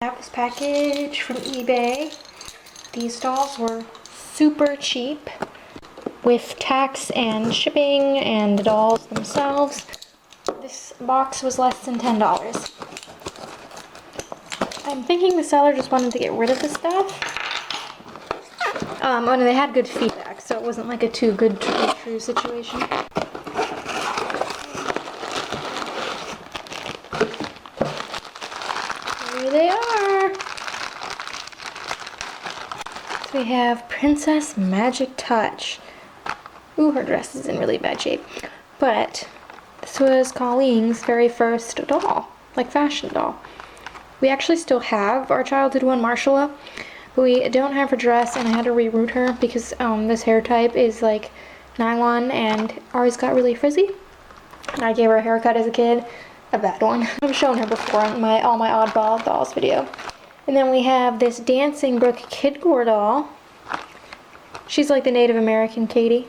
I have this package from eBay. These dolls were super cheap with tax and shipping and the dolls themselves. This box was less than $10. I'm thinking the seller just wanted to get rid of the stuff. Oh no, they had good feedback, so it wasn't like a too good to be true situation. Here they are. So we have Princess Magic Touch. Ooh, her dress is in really bad shape. But this was Colleen's very first doll, like fashion doll. We actually still have our childhood one, Marshalla, but we don't have her dress, and I had to reroute her because this hair type is like nylon, and ours got really frizzy. And I gave her a haircut as a kid, a bad one. I've shown her before in all my oddball dolls video. And then we have this Dancing Brook Kidcore doll. She's like the Native American Katie.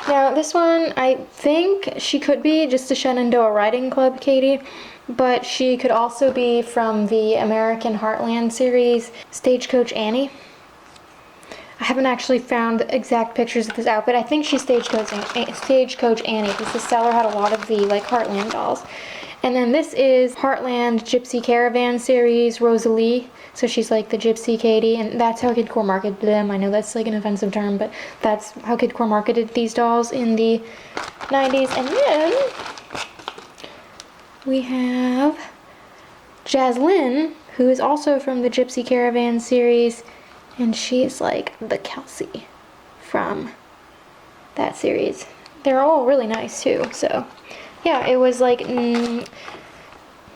Now this one, I think she could be just a Shenandoah Riding Club Katie, but she could also be from the American Heartland series, Stagecoach Annie. I haven't actually found exact pictures of this outfit. I think she's Stagecoach Annie because the seller had a lot of the like Heartland dolls. And then this is Heartland Gypsy Caravan series, Rosalie. So she's like the Gypsy Katie, and that's how Kidcore marketed them. I know that's like an offensive term, but that's how Kidcore marketed these dolls in the 90s. And then we have Jaslyn, who is also from the Gypsy Caravan series, and she's like the Kelsey from that series. They're all really nice too, so yeah, it was like $9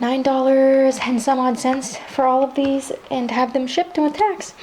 and some odd cents for all of these, and have them shipped with tax.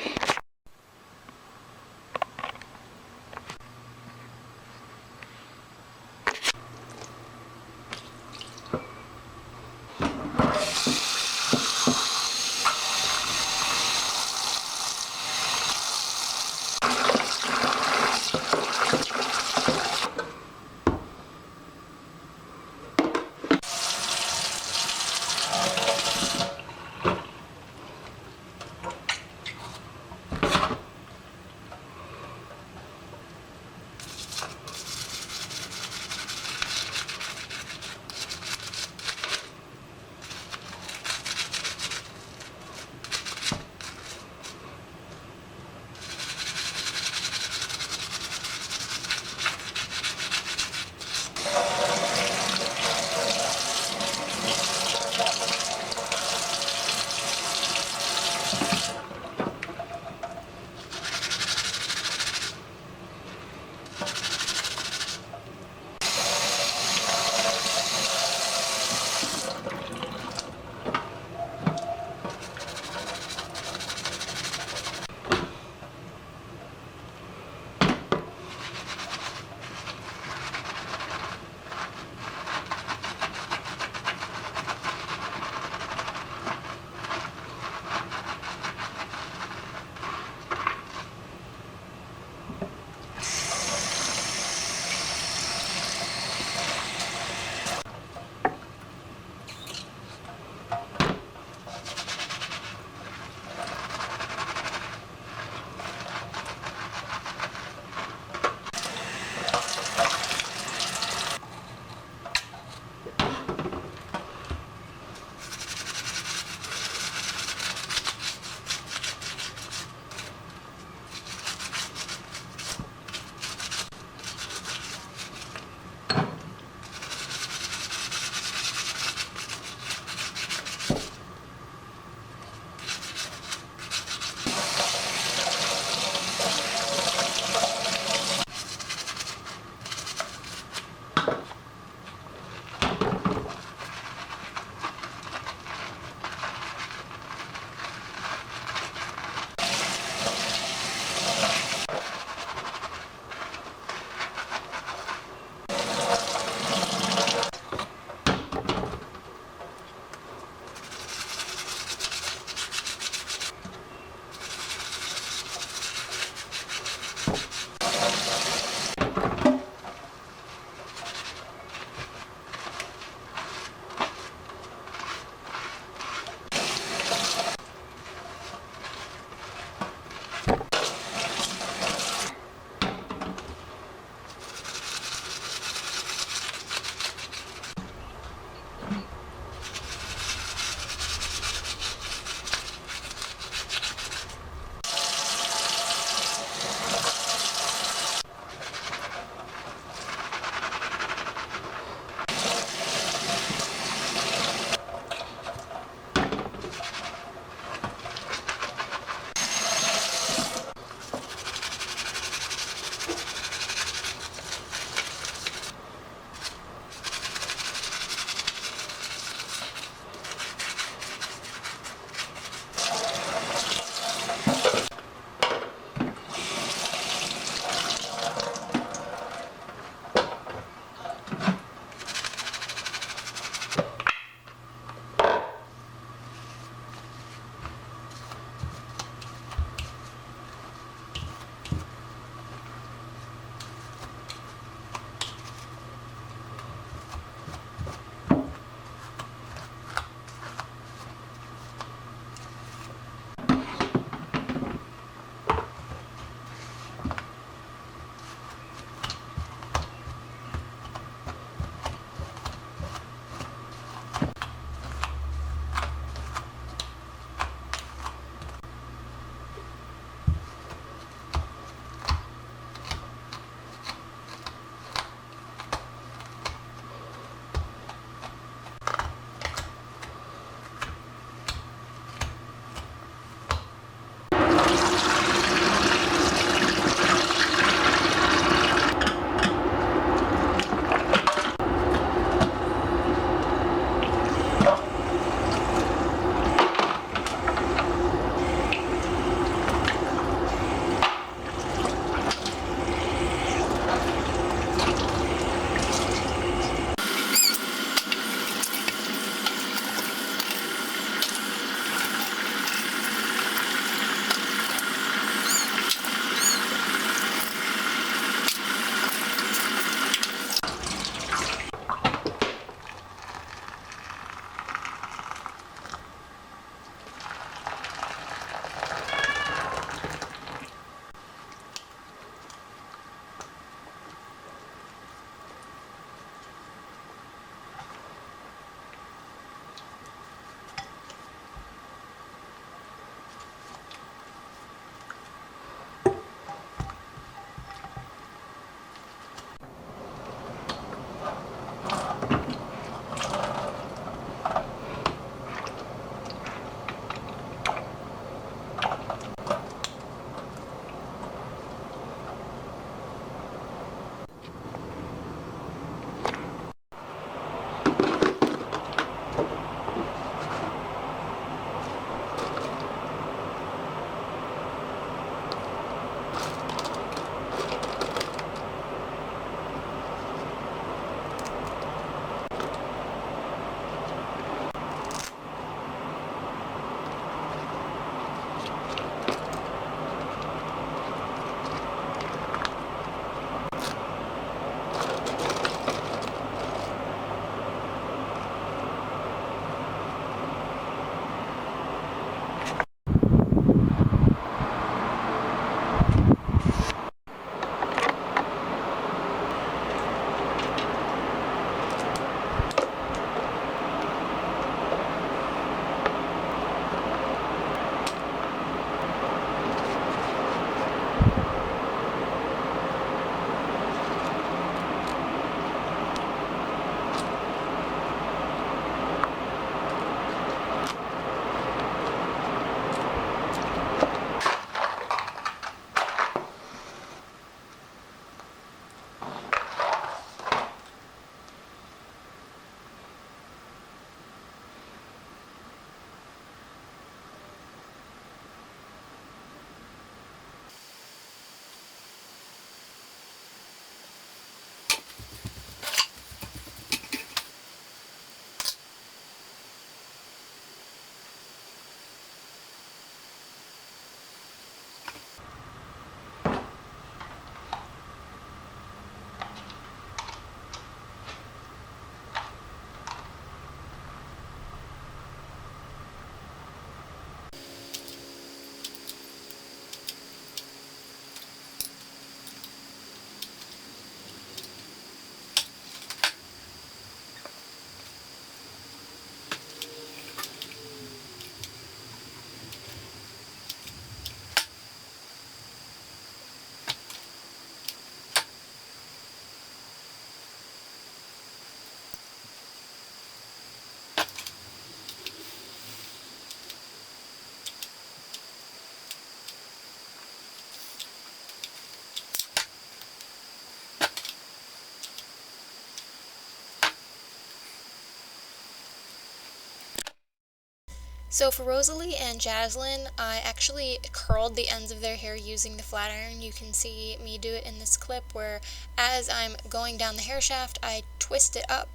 So for Rosalie and Jaslyn, I actually curled the ends of their hair using the flat iron. You can see me do it in this clip where as I'm going down the hair shaft, I twist it up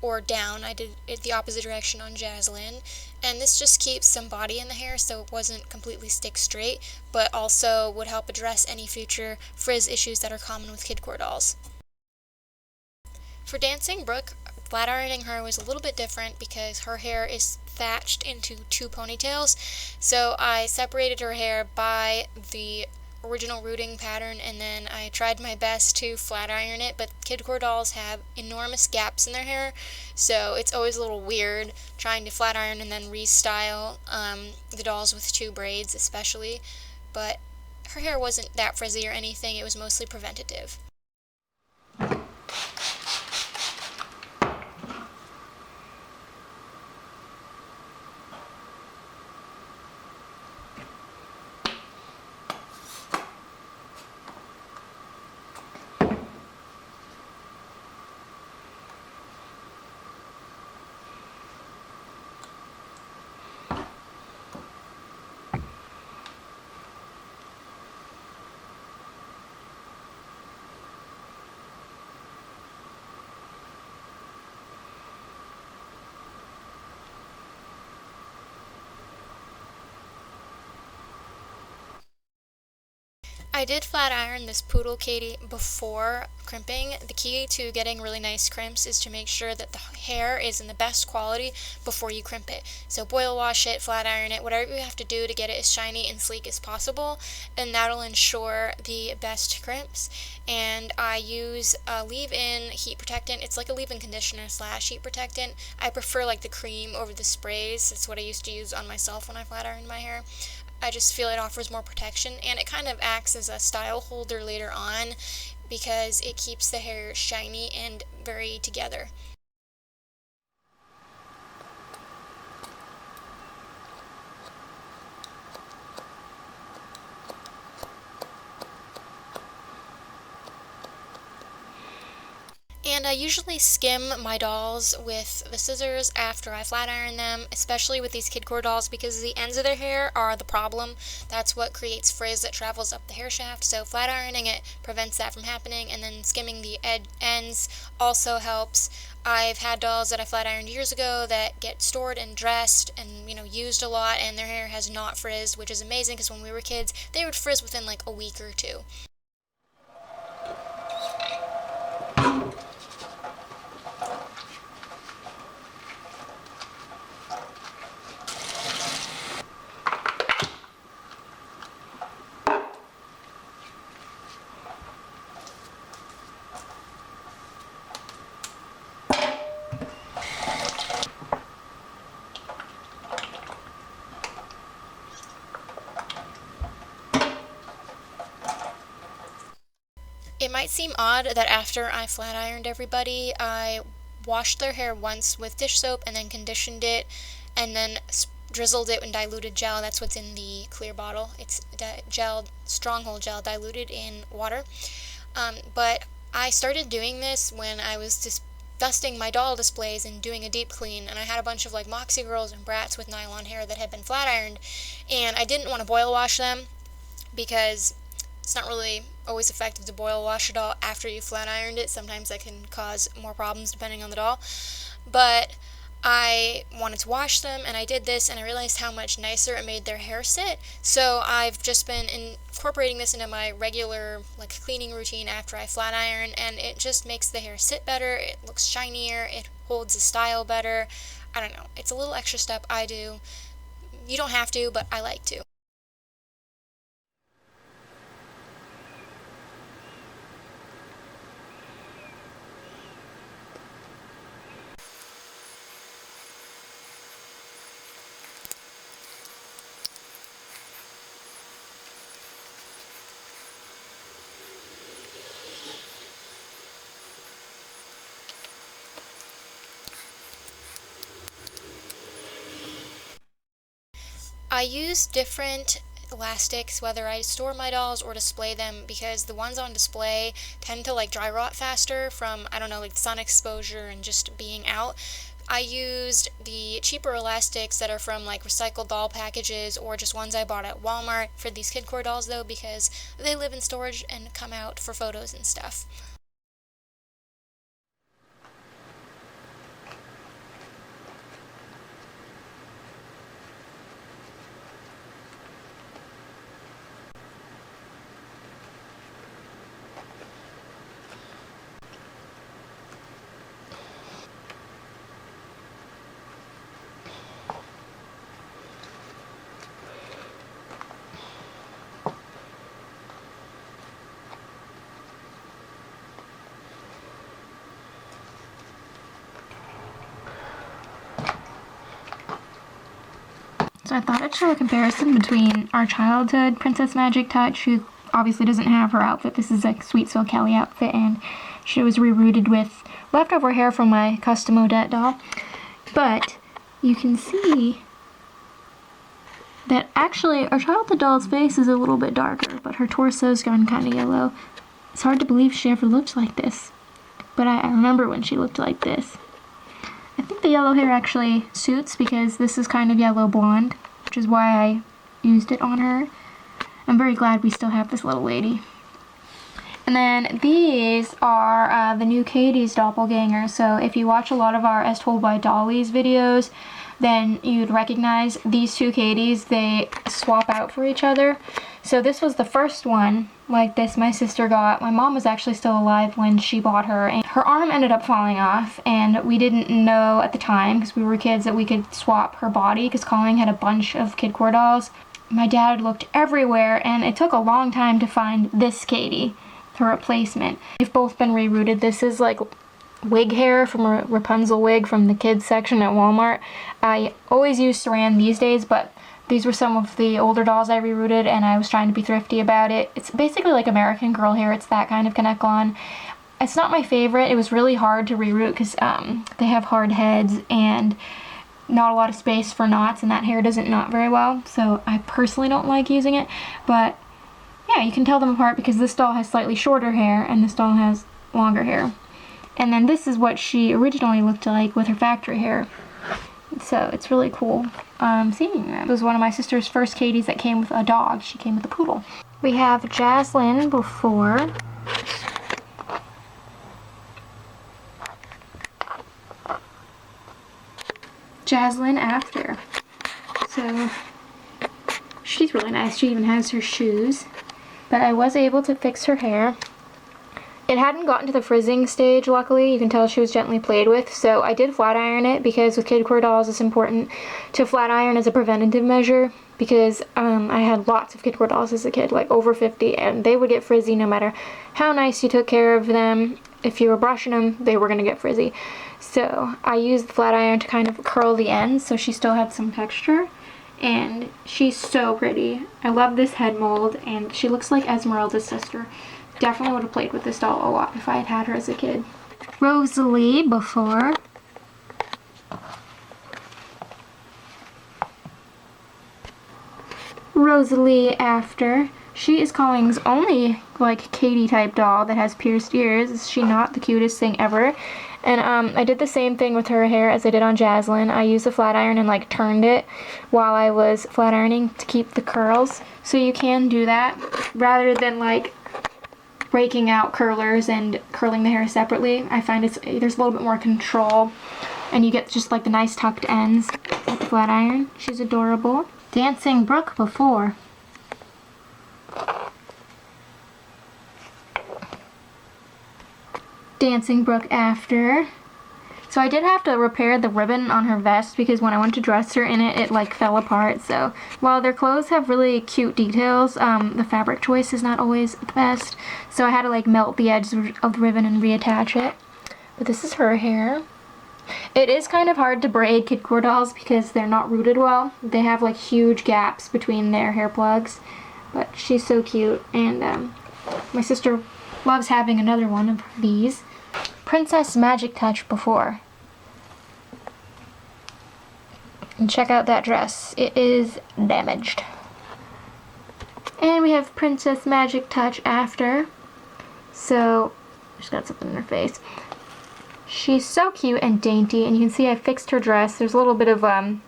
or down. I did it the opposite direction on Jaslyn, and this just keeps some body in the hair so it wasn't completely stick straight, but also would help address any future frizz issues that are common with kid core dolls. For Dancing Brooke, flat ironing her was a little bit different because her hair is thatched into two ponytails. So I separated her hair by the original rooting pattern, and then I tried my best to flat iron it, but kid core dolls have enormous gaps in their hair, so it's always a little weird trying to flat iron and then restyle the dolls with two braids especially. But her hair wasn't that frizzy or anything, it was mostly preventative. I did flat iron this Poodle Katie before crimping. The key to getting really nice crimps is to make sure that the hair is in the best quality before you crimp it. So boil wash it, flat iron it, whatever you have to do to get it as shiny and sleek as possible, and that'll ensure the best crimps. And I use a leave-in heat protectant. It's like a leave-in conditioner slash heat protectant. I prefer like the cream over the sprays. That's what I used to use on myself when I flat ironed my hair. I just feel it offers more protection, and it kind of acts as a style holder later on because it keeps the hair shiny and very together. And I usually skim my dolls with the scissors after I flat iron them, especially with these kid core dolls because the ends of their hair are the problem. That's what creates frizz that travels up the hair shaft, so flat ironing it prevents that from happening, and then skimming the ends also helps. I've had dolls that I flat ironed years ago that get stored and dressed and used a lot, and their hair has not frizzed, which is amazing because when we were kids they would frizz within like a week or two. It might seem odd that after I flat ironed everybody, I washed their hair once with dish soap and then conditioned it and then drizzled it in diluted gel. That's what's in the clear bottle. It's gel, stronghold gel diluted in water. But I started doing this when I was just dusting my doll displays and doing a deep clean, and I had a bunch of like Moxie girls and brats with nylon hair that had been flat ironed, and I didn't want to boil wash them because it's not really always effective to boil wash a doll after you flat ironed it. Sometimes that can cause more problems depending on the doll. But I wanted to wash them, and I did this, and I realized how much nicer it made their hair sit. So I've just been incorporating this into my regular like cleaning routine after I flat iron, and it just makes the hair sit better. It looks shinier. It holds the style better. I don't know. It's a little extra step I do. You don't have to, but I like to. I use different elastics whether I store my dolls or display them because the ones on display tend to like dry rot faster from, I don't know, like sun exposure and just being out. I used the cheaper elastics that are from like recycled doll packages or just ones I bought at Walmart for these kid core dolls though, because they live in storage and come out for photos and stuff. So I thought I'd show a comparison between our childhood Princess Magic Touch, who obviously doesn't have her outfit. This is a Sweet Soul Kelly outfit, and she was rerooted with leftover hair from my custom Odette doll. But you can see that actually our childhood doll's face is a little bit darker, but her torso's gone kind of yellow. It's hard to believe she ever looked like this, but I remember when she looked like this. I think the yellow hair actually suits because this is kind of yellow blonde, which is why I used it on her. I'm very glad we still have this little lady. And then these are the new Katie's doppelganger. So if you watch a lot of our As Told by Dollies videos, then you'd recognize these two Katies. They swap out for each other. So this was the first one like this my sister got. My mom was actually still alive when she bought her, and her arm ended up falling off, and we didn't know at the time, because we were kids, that we could swap her body, because Colleen had a bunch of kid core dolls. My dad looked everywhere, and it took a long time to find this Katie, her replacement. They've both been rerooted. This is like wig hair from a Rapunzel wig from the kids section at Walmart. I always use Saran these days, but these were some of the older dolls I rerooted, and I was trying to be thrifty about it. It's basically like American Girl hair. It's that kind of Connect-On. It's not my favorite. It was really hard to reroot because they have hard heads and not a lot of space for knots, and that hair doesn't knot very well. So I personally don't like using it. But yeah, you can tell them apart because this doll has slightly shorter hair and this doll has longer hair. And then this is what she originally looked like with her factory hair. So it's really cool seeing them. It was one of my sister's first Katies that came with a dog. She came with a poodle. We have Jaslyn before. Jaslyn after. So she's really nice. She even has her shoes. But I was able to fix her hair. It hadn't gotten to the frizzing stage, luckily. You can tell she was gently played with, so I did flat iron it because with kid core dolls it's important to flat iron as a preventative measure, because I had lots of kid core dolls as a kid, like over 50, and they would get frizzy no matter how nice you took care of them. If you were brushing them, they were going to get frizzy. So I used the flat iron to kind of curl the ends so she still had some texture, and she's so pretty. I love this head mold, and she looks like Esmeralda's sister. Definitely would have played with this doll a lot if I had had her as a kid. Rosalie before. Rosalie after. She is Colleen's only like Katie type doll that has pierced ears. Is she not the cutest thing ever? And I did the same thing with her hair as I did on Jaslyn. I used the flat iron and like turned it while I was flat ironing to keep the curls. So you can do that rather than like breaking out curlers and curling the hair separately. I find there's a little bit more control, and you get just like the nice tucked ends with the flat iron. She's adorable. Dancing Brook before. Dancing Brook after. So I did have to repair the ribbon on her vest because when I went to dress her in it, it like fell apart. So while their clothes have really cute details, the fabric choice is not always the best. So I had to like melt the edge of the ribbon and reattach it. But this is her hair. It is kind of hard to braid kid core dolls because they're not rooted well. They have like huge gaps between their hair plugs. But she's so cute, and my sister loves having another one of these. Princess Magic Touch before. And check out that dress. It is damaged. And we have Princess Magic Touch after. So, she's got something in her face. She's so cute and dainty, and you can see I fixed her dress. There's a little bit of brown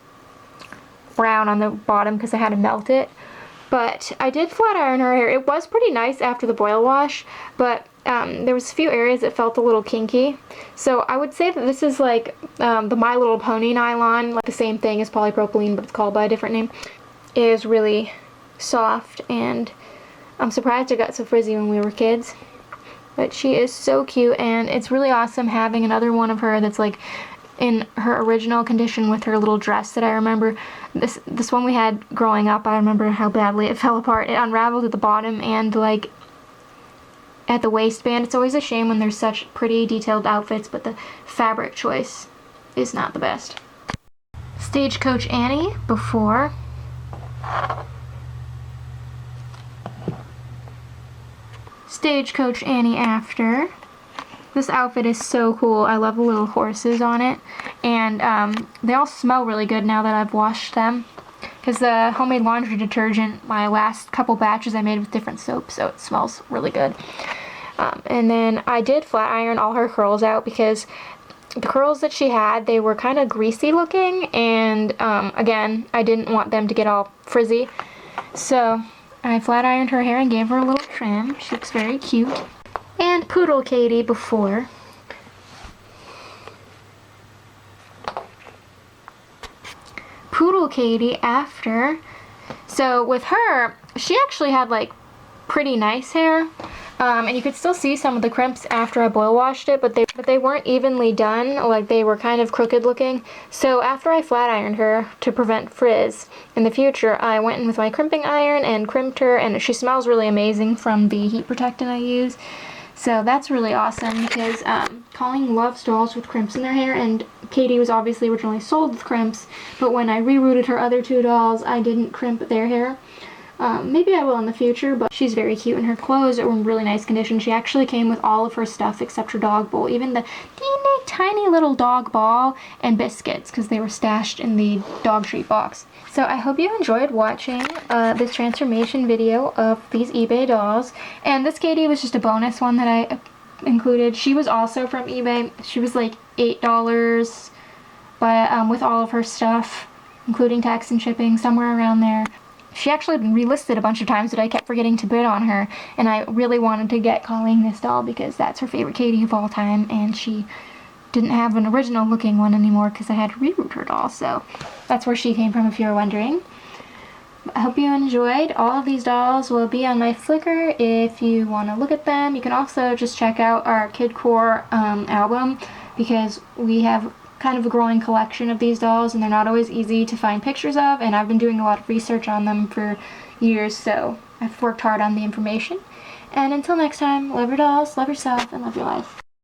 on the bottom because I had to melt it. But I did flat iron her hair. It was pretty nice after the boil wash, but there was a few areas that felt a little kinky. So I would say that this is like the My Little Pony nylon, like the same thing as polypropylene, but it's called by a different name. It is really soft, and I'm surprised it got so frizzy when we were kids. But she is so cute, and it's really awesome having another one of her that's like in her original condition with her little dress that I remember. This one we had growing up, I remember how badly it fell apart. It unraveled at the bottom and like at the waistband. It's always a shame when there's such pretty detailed outfits, but the fabric choice is not the best. Stagecoach Annie before. Stagecoach Annie after. This outfit is so cool. I love the little horses on it, and they all smell really good now that I've washed them, because the homemade laundry detergent, my last couple batches I made with different soaps, so it smells really good. And then I did flat iron all her curls out because the curls that she had, they were kind of greasy looking, and again, I didn't want them to get all frizzy, so I flat ironed her hair and gave her a little trim. She looks very cute. And Poodle Katie before. Poodle Katie after. So with her, she actually had like pretty nice hair. And you could still see some of the crimps after I boil washed it, but they weren't evenly done, like they were kind of crooked looking. So after I flat ironed her to prevent frizz in the future, I went in with my crimping iron and crimped her, and she smells really amazing from the heat protectant I use. So that's really awesome because Colleen loves dolls with crimps in their hair, and Katie was obviously originally sold with crimps, but when I rerouted her other two dolls, I didn't crimp their hair. Maybe I will in the future, but she's very cute, and her clothes are in really nice condition. She actually came with all of her stuff except her dog bowl, even the teeny tiny little dog ball and biscuits, because they were stashed in the dog treat box. So I hope you enjoyed watching this transformation video of these eBay dolls, and this Katie was just a bonus one that I included. She was also from eBay. She was like $8, but with all of her stuff, including tax and shipping, somewhere around there. She actually been relisted a bunch of times, but I kept forgetting to bid on her, and I really wanted to get Colleen this doll because that's her favorite Katie of all time, and she didn't have an original looking one anymore because I had to reroute her doll, so that's where she came from if you're wondering. I hope you enjoyed. All of these dolls will be on my Flickr if you want to look at them. You can also just check out our Kidcore album, because we have kind of a growing collection of these dolls, and they're not always easy to find pictures of, and I've been doing a lot of research on them for years, so I've worked hard on the information. And until next time, love your dolls, love yourself, and love your life.